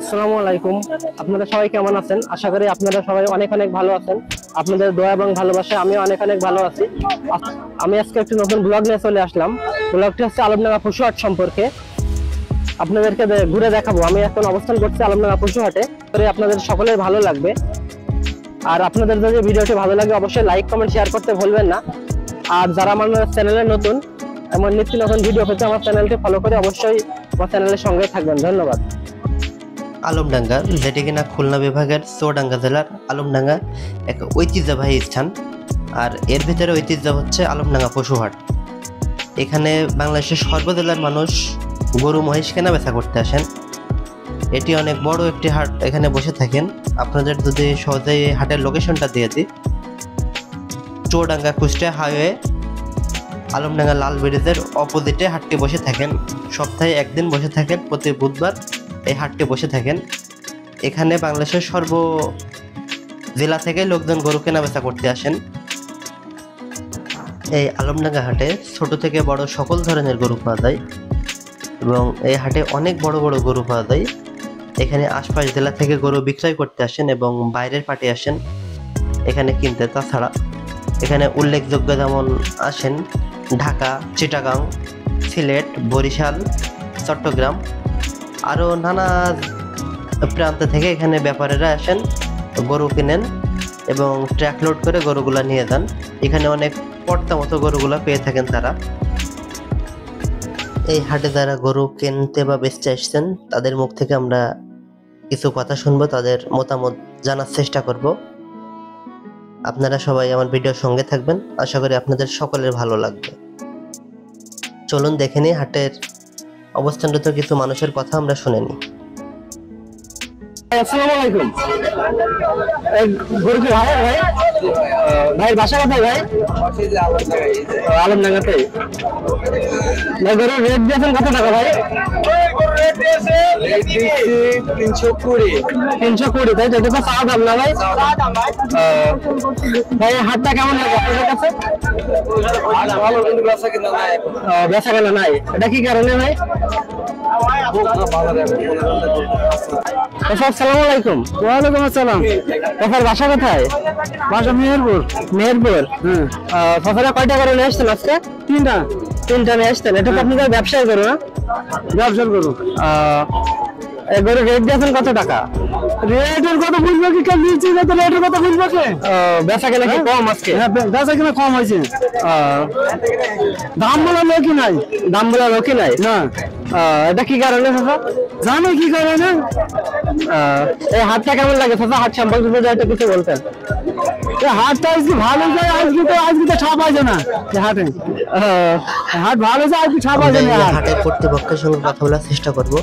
আসসালামু আলাইকুম। আপনারা সবাই কেমন আছেন? আশা করি আপনারা সবাই অনেক অনেক ভালো আছেন। আপনাদের দোয়া এবং ভালোবাসায় আমি অনেক অনেক ভালো আছি। আমি আজকে একটি নতুন ব্লগ নিয়ে চলে আসলাম। ব্লগটি হচ্ছে আলমডাঙ্গা পশুহাট সম্পর্কে। আপনাদেরকে ঘুরে দেখাবো। আমি এখন অবস্থান করছি আলমডাঙ্গা পশুহাটে। আপনাদের সকলের ভালো লাগবে। আর আপনাদের যদি ভিডিওটি ভালো লাগে অবশ্যই লাইক কমেন্ট শেয়ার করতে ভুলবেন না। আর যারা আমার চ্যানেলে নতুন, এমন নিত্য নতুন ভিডিও পেতে আমার চ্যানেলটি ফলো করে অবশ্যই আমার চ্যানেলের সঙ্গে থাকবেন। ধন্যবাদ। আলমডাঙ্গা, যেটি কিনা খুলনা বিভাগের চুয়াডাঙ্গা জেলার আলমডাঙ্গা এক ঐতিহ্যবাহী স্থান। আর এর ভিতরে ঐতিহ্য হচ্ছে আলমডাঙ্গা পশুহাট। এখানে বাংলাদেশের সর্বজেলার মানুষ গরু মহিষ কেনা বেচা করতে আসেন। এটি অনেক বড় একটি হাট। এখানে বসে থাকেন। আপনাদের যদি সহজেই হাটের লোকেশনটা দিয়ে দিই, চুয়াডাঙ্গা কুষ্টিয়া হাইওয়ে আলমডাঙ্গা লাল ব্রিজের অপোজিটে হাটটি বসে থাকেন। সপ্তাহে একদিন বসে থাকেন, প্রতি বুধবার এই হাটটি বসে থাকেন। এখানে বাংলাদেশের সর্ব জেলা থেকে লোকজন গরু কেনা বেচা করতে আসেন। এই আলমডাঙ্গা হাটে ছোট থেকে বড় সকল ধরনের গরু পাওয়া যায় এবং এই হাটে অনেক বড় বড় গরু পাওয়া যায়। এখানে আশপাশ জেলা থেকে গরু বিক্রয় করতে আসেন এবং বাইরের পার্টি আসেন এখানে কিনতে। তাছাড়া এখানে উল্লেখযোগ্য যেমন আসেন ঢাকা, চিটাগাং, সিলেট, বরিশাল, চট্টগ্রাম, আরও নানা প্রান্ত থেকে এখানে ব্যাপারীরা আসেন, গরু কিনেন এবং ট্র্যাক লোড করে গরুগুলা নিয়ে যান। এখানে অনেক পর্তা মতো গরুগুলা পেয়ে থাকেন তারা। এই হাটে যারা গরু কিনতে বা বেচতে আসছেন তাদের মুখ থেকে আমরা কিছু কথা শুনবো, তাদের মতামত জানার চেষ্টা করব। আপনারা সবাই আমার ভিডিওর সঙ্গে থাকবেন। আশা করি আপনাদের সকলের ভালো লাগবে। চলুন দেখে নিই হাটের অবস্থানরত কিছু মানুষের কথা আমরা শুনে নিই। আসসালামু আলাইকুম। গরু কি ভাই ভাই ভাইয়ের বাসা কোথায় ভাই? আলমডাঙ্গাতে। ভাই গরুর রেট দিয়েছেন কত টাকা ভাই? 320, তাই তো? এটা তো চাওয়া দাম না ভাই? ভাই হাটটা কেমন লাগে আপনাদের কাছে? বেচা কেনা নাই। এটা কি কারণে ভাই? আসসালামু আলাইকুম। ওয়ালাইকুম আসসালাম। আপনার বাসা কোথায়? বাসা মেহেরপুর। মেহেরপুর। সফরে কয়টা করে নিয়ে আসছেন আজকে? তিনটা নিয়ে আসছেন। এটা তো আপনাদের ব্যবসায় করো না? ব্যবসার করো। গরুর রেট দিয়েছেন কত টাকা? রেটের কথা বুঝবো কি? কেন দিয়েছি রেটের কথা বুঝবো কি? বেচা কেনা কি কম আজকে? বেচা কেনা কম হয়েছে। দাম বলা লোকই নাই। দাম বলা লোকই নাই না। এটা কি কারণে চাচা? জানো কি কারণে? এই হাটটা কেমন লাগে চাচা? হাট সম্পর্কে যদি একটা কিছু বলতেন। হাটটা আজকে ভালো যায়। আজকে তো ছাপ আছে না হাটে। হাট ভালো যায়, আজকে ছাপ আছে না। হাটের কর্তৃপক্ষের সঙ্গে কথা বলার চেষ্টা করব।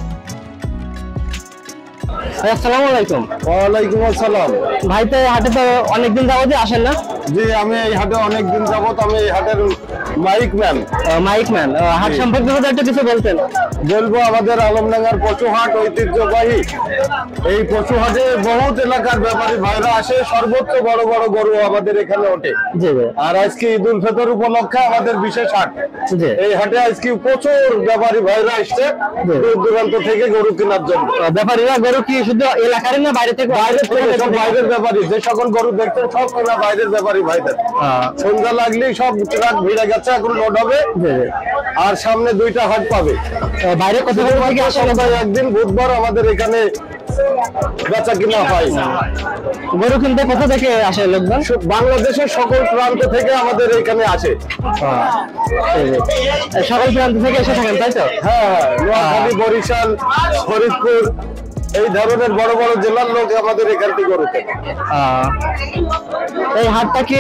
আসসালামু আলাইকুম। ওয়ালাইকুম আসসালাম। ভাই তো হাটে তো অনেকদিন যাবতই আসেন না? জি, আমি এই হাটে অনেকদিন যাবত। আমি এই হাটের মাইকম্যান। হাট সম্পর্কে যদি একটু কিছু বলতেন। বলবো, আমাদের আলমডাঙ্গার পশুহাট ঐতিহ্যবাহী। এই পশুহাটে বহুত এলাকার ব্যাপারী ভাইরা আসে। সর্বোচ্চ বড় বড় গরু আমাদের এখানে ওঠে। আর আজকে ঈদ উল ফিতর উপলক্ষে আমাদের বিশেষ হাট। এই হাটে আজকে প্রচুর ব্যাপারী ভাইরা আসছে দূর দূরান্ত থেকে গরু কেনার জন্য। ব্যাপারীরা গরু কি শুধু এলাকার না বাইরে থেকে? সব বাইরের ব্যাপারী। যে সকল গরু দেখছেন সব কেনা বাইরের ব্যাপারী ভাইদের। সন্ধ্যা লাগলেই সব ট্রাক ভিড়ে গেছে, এখন লোড হবে। আর সামনে 2টা হাট পাবে। বাইরে কত থেকে আসে? একদিন বুধবার আমাদের এখানে বেচা কিনা হয়। গরু কিনতে কোথা থেকে আসে লোকজন? বাংলাদেশের সকল প্রান্ত থেকে আমাদের এখানে আসে। সকল প্রান্ত থেকে এসে থাকেন তাই তো? হ্যাঁ, নোয়াখালী, বরিশাল, ফরিদপুর, এই ধরনের বড় বড় জেলার লোক আমাদের এখান থেকে গরু কেনে। এই হাটটা কি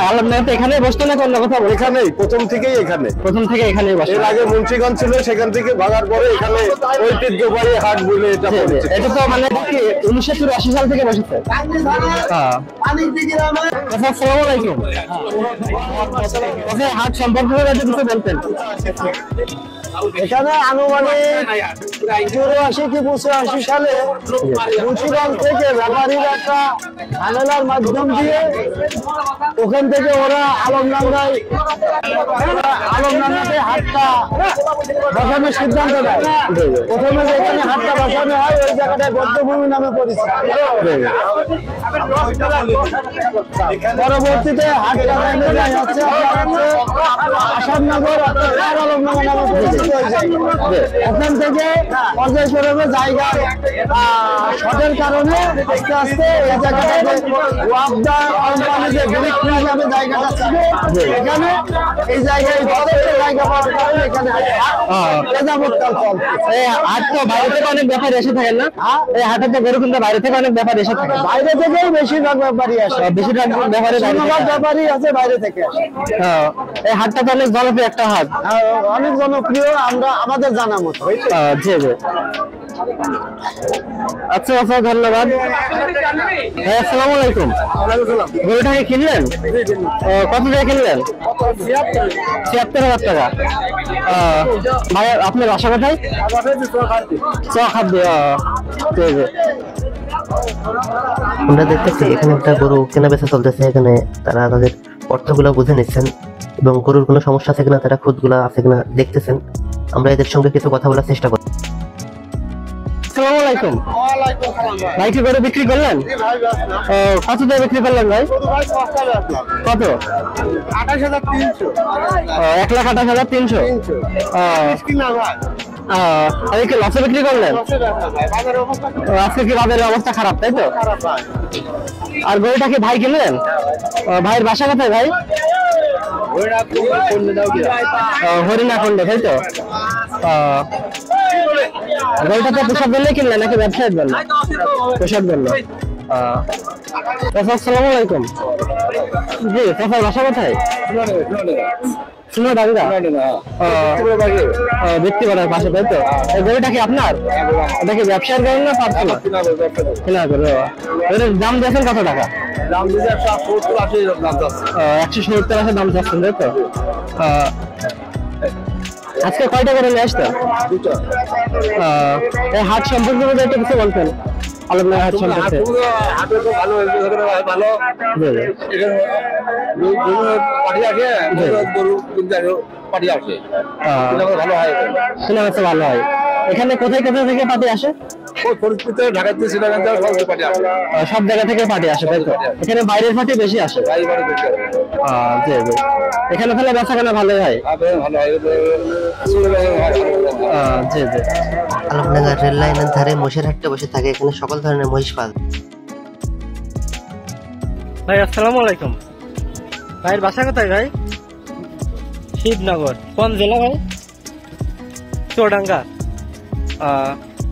আলমডাঙ্গাতে এখানে বসতো না অন্য কোথাও? এখানেই প্রথম থেকে এখানেই বসে। এর আগে মুন্সিগঞ্জ ছিল, সেখান থেকে ভাগার পরে এখানে ঐতিহ্যবাহী হাট বলে এটা পরিচিত। এটা তো মানে 1984 সাল থেকে বসেছে। আসসালামু আলাইকুম। হাট সম্পর্কে কিছু বলতেন? এখানে আনুমানিক 84 কি 85 সালে মুন্সিগঞ্জ থেকে ব্যাপারীরা একটা ঝামেলার মাধ্যম দিয়ে ওখান থেকে ওরা আলমডাঙ্গাতে হাটটা বসানোর সিদ্ধান্ত নেয়। প্রথমে যেখানে হাটটা বসানো হয় ওই জায়গাটায় বদ্ধভূমি নামে পরিচিত। পরবর্তীতে হাটটা নেমে যায় হচ্ছে আসামনগর আলমডাঙ্গা নামে পরিচিত হয়ে যায়। ওখান থেকে পর্যায়ক্রমে জায়গা শর্টের কারণে আস্তে আস্তে এই জায়গাটাতে ওয়াবদা কোম্পানি যে গ্রিক নামে জায়গাটা ছিল এখানে এই জায়গায় জায়গা পাওয়ার কারণে এখানে যাবৎকাল চলছে। এই হাট তো বাইরে থেকে অনেক ব্যাপারী এসে থাকেন না? এই হাটের তো গরু কিনতে বাইরে থেকে অনেক ব্যাপারী এসে থাকে। বাইরে থেকেই বেশিরভাগ ব্যাপারী আসে, বেশিরভাগ ব্যাপারী ব্যাপারী আছে বাইরে থেকে। এই হাটটা তো অনেক জনপ্রিয় একটা হাট, অনেক জনপ্রিয় আমরা আমাদের জানা মতো। জি জি। আচ্ছা আচ্ছা, ধন্যবাদ। আসসালামু আলাইকুম। গরুটাকে কিনলেন? কত টাকা কিনলেন? ৭৬,০০০ টাকা। ভাই আপনার বাসা কোথায়? চখাদ্দি। ঠিক আছে। আমরা দেখতেছি এখানে একটা গরু কেনা বেচা চলতেছে। এখানে তারা তাদের অর্থগুলো বুঝে নিচ্ছেন এবং গরুর কোনো সমস্যা আছে কিনা, তারা খুদগুলা আছে কিনা দেখতেছেন। আমরা এদের সঙ্গে কিছু কথা বলার চেষ্টা করি। আসসালামু আলাইকুম। ভাই কি গরু বিক্রি করলেন? কত দিয়ে বিক্রি করলেন ভাই? কত? ২৮,৩০০। ১,২৮,৩০০। কি লসে বিক্রি করলেন? আজকে কি বাজারের অবস্থা খারাপ, তাই তো? আর গরুটা কি ভাই কিনলেন? ভাইয়ের বাসা কোথায় ভাই? হরিণাকুণ্ডে, তাই তো? গরুটা তো পোশাক জন্য কিনলেন নাকি ব্যবসায়ের জন্য? পোশাক জন্য। আসসালামু আলাইকুম। জি, চাচার বাসা কোথায়? সোনাডাঙ্গা। বিক্রি করার পাশে, তাই তো? এই গরুটা কি আপনার? এটা কি ব্যবসার গরু না পার্সোনাল? কেনা গরু। এটার দাম দিয়েছেন কত টাকা? ১৭০-৮০ দাম চাচ্ছেন, তাই তো? আজকে কয়টা করে নিয়ে আসতো? এই হাট সম্পর্কে একটু কিছু বলতেন? আলমডাঙ্গা হাট সম্পর্কে। ভালো হয়। এখানে কোথায় কোথায় থেকে পার্টি আসে? সব জায়গা থেকে পার্টি আসে, তাই তো? এখানে বাইরের পার্টি বেশি আসে। জি জি। এখানে তাহলে বেচা কেনা ভালোই হয়। জি জি। আলমডাঙ্গা রেল লাইনের ধারে মহিষের হাটটা বসে থাকে। এখানে সকল ধরনের মহিষ পাওয়া যায়। ভাই আসসালামু আলাইকুম। ভাইয়ের বাসা কোথায় ভাই? শিবনগর। কোন জেলা ভাই? চুয়াডাঙ্গা।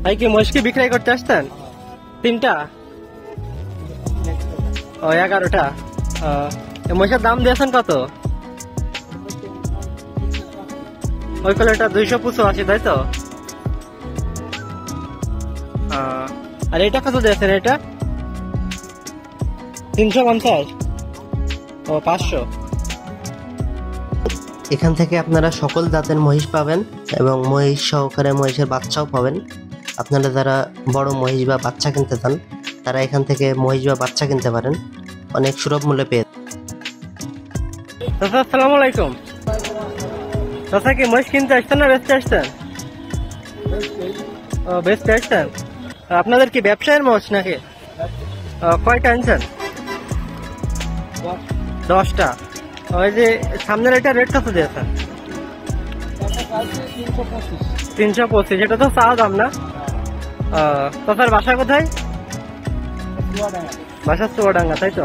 ভাই কি মহিষ কি বিক্রয় করতে আসতেন? 3টা? 11টা। মহিষের দাম দিয়েছেন কত? ওই কলেটা 285, তাই তো? আর এটা কত দিয়েছেন? এটা 350। 500। এখান থেকে আপনারা সকল জাতের মহিষ পাবেন এবং মহিষ সহকারে মহিষের বাচ্চাও পাবেন। আপনারা যারা বড় মহিষ বা বাচ্চা কিনতে চান তারা এখান থেকে মহিষ বা বাচ্চা কিনতে পারেন অনেক সুলভ মূল্যে পেয়ে। আসসালামু আলাইকুম। চাচা কি মহিষ কিনতে আসতেন না বেচতে আসতেন? বেচতে আসতেন। আপনাদের কি ব্যবসায়ের মহিষ নাকি? কয়টা আনছেন? 10টা। ওই যে সামনের এটা রেট কত দিয়েছেন? 325। এটা তো চা দাম না? চাচার বাসা কোথায়? বাসা চুয়াডাঙ্গা, তাই তো?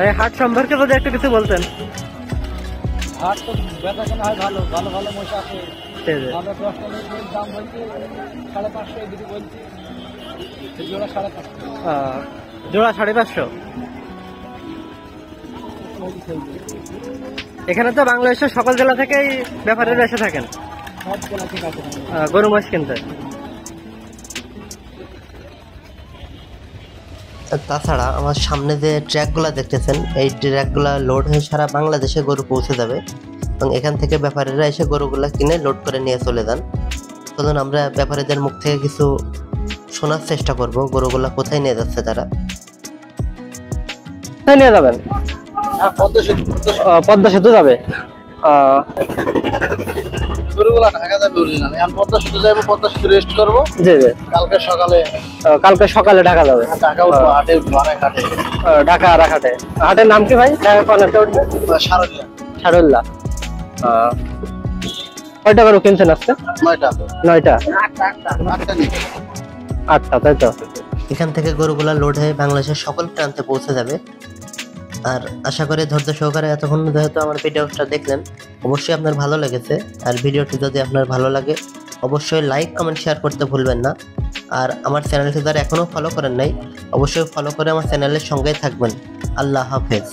এই হাট সম্পর্কে যদি একটু কিছু বলতেন। হাট তো বেচা কেনা হয় ভালো, ভালো ভালো মহিষ আছে। আমরা 10টা মহিষের দাম বলছি 550, এদিকে বলছি জোড়া 550। জোড়া 550। এখানে তো বাংলাদেশের সকল জেলা থেকেই ব্যাপারীরা এসে থাকেন সব জেলা থেকে আছে গরু মহিষ কিনতে। তাছাড়া আমার সামনে যে ট্র্যাকগুলো দেখতেছেন, এই ট্র্যাকগুলো লোড হয়ে সারা বাংলাদেশে গরু পৌঁছে যাবে এবং এখান থেকে ব্যাপারীরা এসে গরুগুলো কিনে লোড করে নিয়ে চলে যান। চলুন আমরা ব্যাপারীদের মুখ থেকে কিছু শোনার চেষ্টা করব গরুগুলো কোথায় নিয়ে যাচ্ছে তারা। কোথায় নিয়ে যাবেন? পদ্মা সেতু যাবে। গরুগুলা ঢাকা যাবে অরিজিনাল। এখন পদ্মা সেতু যাবো, পদ্মা সেতু রেস্ট করবো। জি জি। কালকে সকালে ঢাকা যাবে। ঢাকা উঠবো, হাটে উঠবো, অনেক হাটে। ঢাকা আর হাটে। হাটের নাম কি ভাই? ঢাকা কর্নারটা উঠবে সারুল্লাহ। সারুল্লাহ। কয়টা গরু কিনছেন আজকে? 9টা। 9টা? 8টা নেই। 8টা, তাই তো? এখান থেকে গরুগুলো লোড হয়ে বাংলাদেশের সকল প্রান্তে পৌঁছে যাবে। আর আশা করি ধৈর্য সহকারে এতক্ষণ যেহেতু আমার ভিডিওটা দেখলেন, অবশ্যই আপনার ভালো লেগেছে। আর ভিডিওটি যদি আপনার ভালো লাগে অবশ্যই লাইক কমেন্ট শেয়ার করতে ভুলবেন না। আর আমার চ্যানেলটি যারা এখনও ফলো করেন নাই অবশ্যই ফলো করে আমার চ্যানেলের সঙ্গেই থাকবেন। আল্লাহ হাফেজ।